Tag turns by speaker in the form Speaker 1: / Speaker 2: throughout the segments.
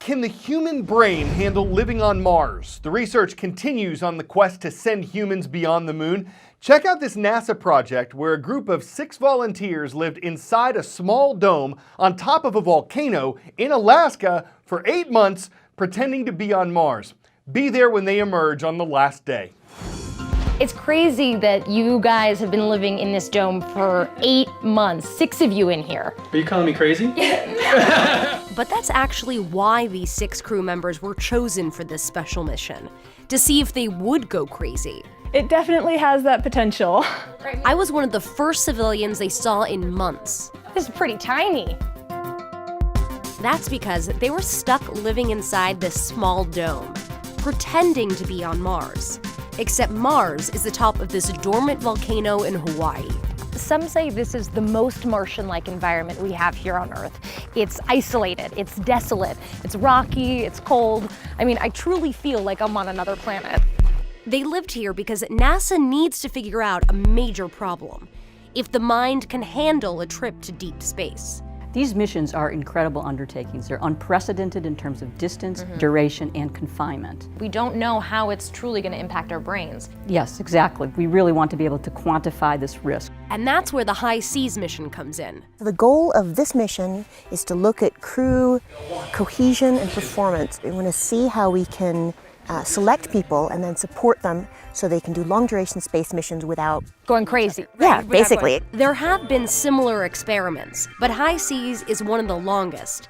Speaker 1: Can the human brain handle living on Mars? The research continues on the quest to send humans beyond the moon. Check out this NASA project where a group of 6 volunteers lived inside a small dome on top of a volcano in Alaska for 8 months, pretending to be on Mars. Be there when they emerge on the last day.
Speaker 2: It's crazy that you guys have been living in this dome for 8 months, 6 of you in here.
Speaker 3: Are you calling me crazy?
Speaker 4: But that's actually why these 6 crew members were chosen for this special mission, to see if they would go crazy.
Speaker 5: It definitely has that potential.
Speaker 4: I was one of the first civilians they saw in months.
Speaker 2: This is pretty tiny.
Speaker 4: That's because they were stuck living inside this small dome, pretending to be on Mars. Except Mars is the top of this dormant volcano in Hawaii.
Speaker 2: Some say this is the most Martian-like environment we have here on Earth. It's isolated, it's desolate, it's rocky, it's cold. I mean, I truly feel like I'm on another planet.
Speaker 4: They lived here because NASA needs to figure out a major problem: if the mind can handle a trip to deep space.
Speaker 6: These missions are incredible undertakings. They're unprecedented in terms of distance, duration, and confinement.
Speaker 2: We don't know how it's truly going to impact our brains.
Speaker 6: Yes, exactly. We really want to be able to quantify this risk.
Speaker 4: And that's where the High Seas mission comes in.
Speaker 7: The goal of this mission is to look at crew cohesion and performance. We want to see how we can select people and then support them so they can do long-duration space missions without
Speaker 2: Going crazy.
Speaker 7: Yeah, basically.
Speaker 4: There have been similar experiments, but High Seas is one of the longest.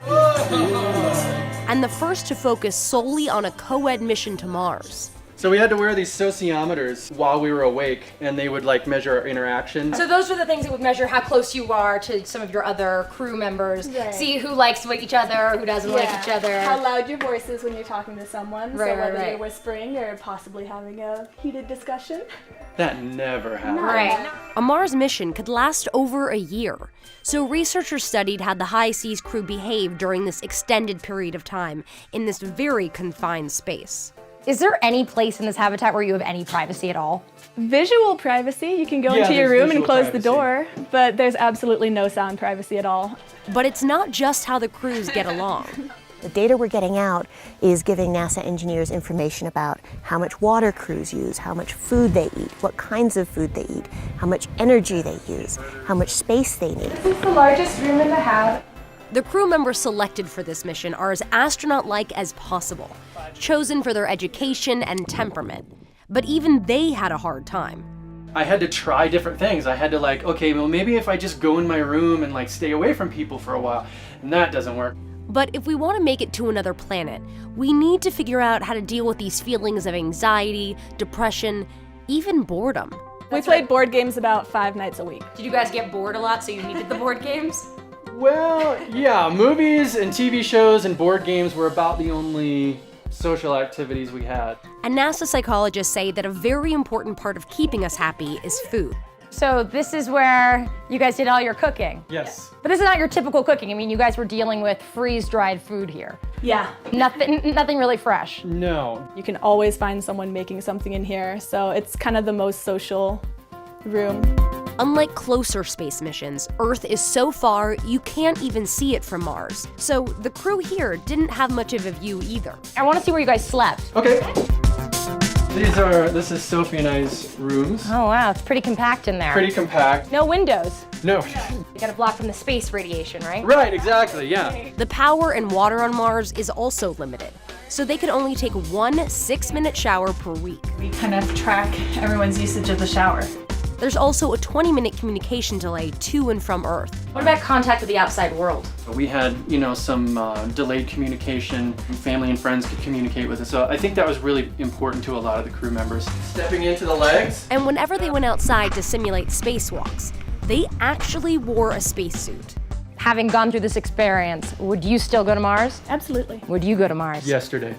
Speaker 4: And the first to focus solely on a co-ed mission to Mars.
Speaker 3: So we had to wear these sociometers while we were awake, and they would like measure our interaction.
Speaker 2: So those are the things that would measure how close you are to some of your other crew members.
Speaker 5: Right.
Speaker 2: See who likes each other, who doesn't like each other.
Speaker 5: How loud your voice is when you're talking to someone.
Speaker 2: Right,
Speaker 5: so whether
Speaker 2: right.
Speaker 5: you're whispering or possibly having a heated discussion.
Speaker 3: That never happened.
Speaker 2: Right.
Speaker 4: A Mars mission could last over a year. So researchers studied how the High Seas crew behaved during this extended period of time in this very confined space.
Speaker 2: Is there any place in this habitat where you have any privacy at all?
Speaker 5: Visual privacy, you can go
Speaker 3: Yeah,
Speaker 5: into your
Speaker 3: there's
Speaker 5: room and
Speaker 3: visual
Speaker 5: close the
Speaker 3: privacy.
Speaker 5: door, but there's absolutely no sound privacy at all.
Speaker 4: But it's not just how the crews get along.
Speaker 7: The data we're getting out is giving NASA engineers information about how much water crews use, how much food they eat, what kinds of food they eat, how much energy they use, how much space they need.
Speaker 5: This is the largest room in the hab.
Speaker 4: The crew members selected for this mission are as astronaut-like as possible, chosen for their education and temperament. But even they had a hard time.
Speaker 3: I had to try different things. I had to okay, well maybe if I just go in my room and stay away from people for a while, and that doesn't work.
Speaker 4: But if we want to make it to another planet, we need to figure out how to deal with these feelings of anxiety, depression, even boredom.
Speaker 5: We played board games about 5 nights a week.
Speaker 2: Did you guys get bored a lot so you needed the board games?
Speaker 3: Well, yeah, movies and TV shows and board games were about the only social activities we had.
Speaker 4: And NASA psychologists say that a very important part of keeping us happy is food.
Speaker 2: So this is where you guys did all your cooking.
Speaker 3: Yes.
Speaker 2: But this is not your typical cooking. I mean, you guys were dealing with freeze-dried food here.
Speaker 5: Yeah.
Speaker 2: Nothing really fresh.
Speaker 3: No.
Speaker 5: You can always find someone making something in here, so it's kind of the most social room.
Speaker 4: Unlike closer space missions, Earth is so far you can't even see it from Mars. So the crew here didn't have much of a view either.
Speaker 2: I want to see where you guys slept.
Speaker 3: Okay. This is Sophie and I's rooms.
Speaker 2: Oh wow, it's pretty compact in there.
Speaker 3: Pretty compact.
Speaker 2: No windows.
Speaker 3: No.
Speaker 2: You gotta block from the space radiation, right?
Speaker 3: Right, exactly, yeah.
Speaker 4: The power and water on Mars is also limited, so they can only take 1 6-minute shower per week.
Speaker 8: We kind of track everyone's usage of the shower.
Speaker 4: There's also a 20-minute communication delay to and from Earth.
Speaker 2: What about contact with the outside world?
Speaker 3: We had, some delayed communication. Family and friends could communicate with us. So I think that was really important to a lot of the crew members. Stepping into the legs.
Speaker 4: And whenever they went outside to simulate spacewalks, they actually wore a spacesuit.
Speaker 2: Having gone through this experience, would you still go to Mars?
Speaker 5: Absolutely.
Speaker 2: Would you go to Mars?
Speaker 3: Yesterday.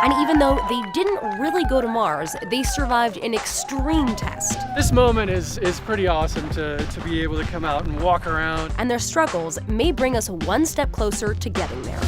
Speaker 4: And even though they didn't really go to Mars, they survived an extreme test.
Speaker 3: This moment is pretty awesome to be able to come out and walk around.
Speaker 4: And their struggles may bring us one step closer to getting there.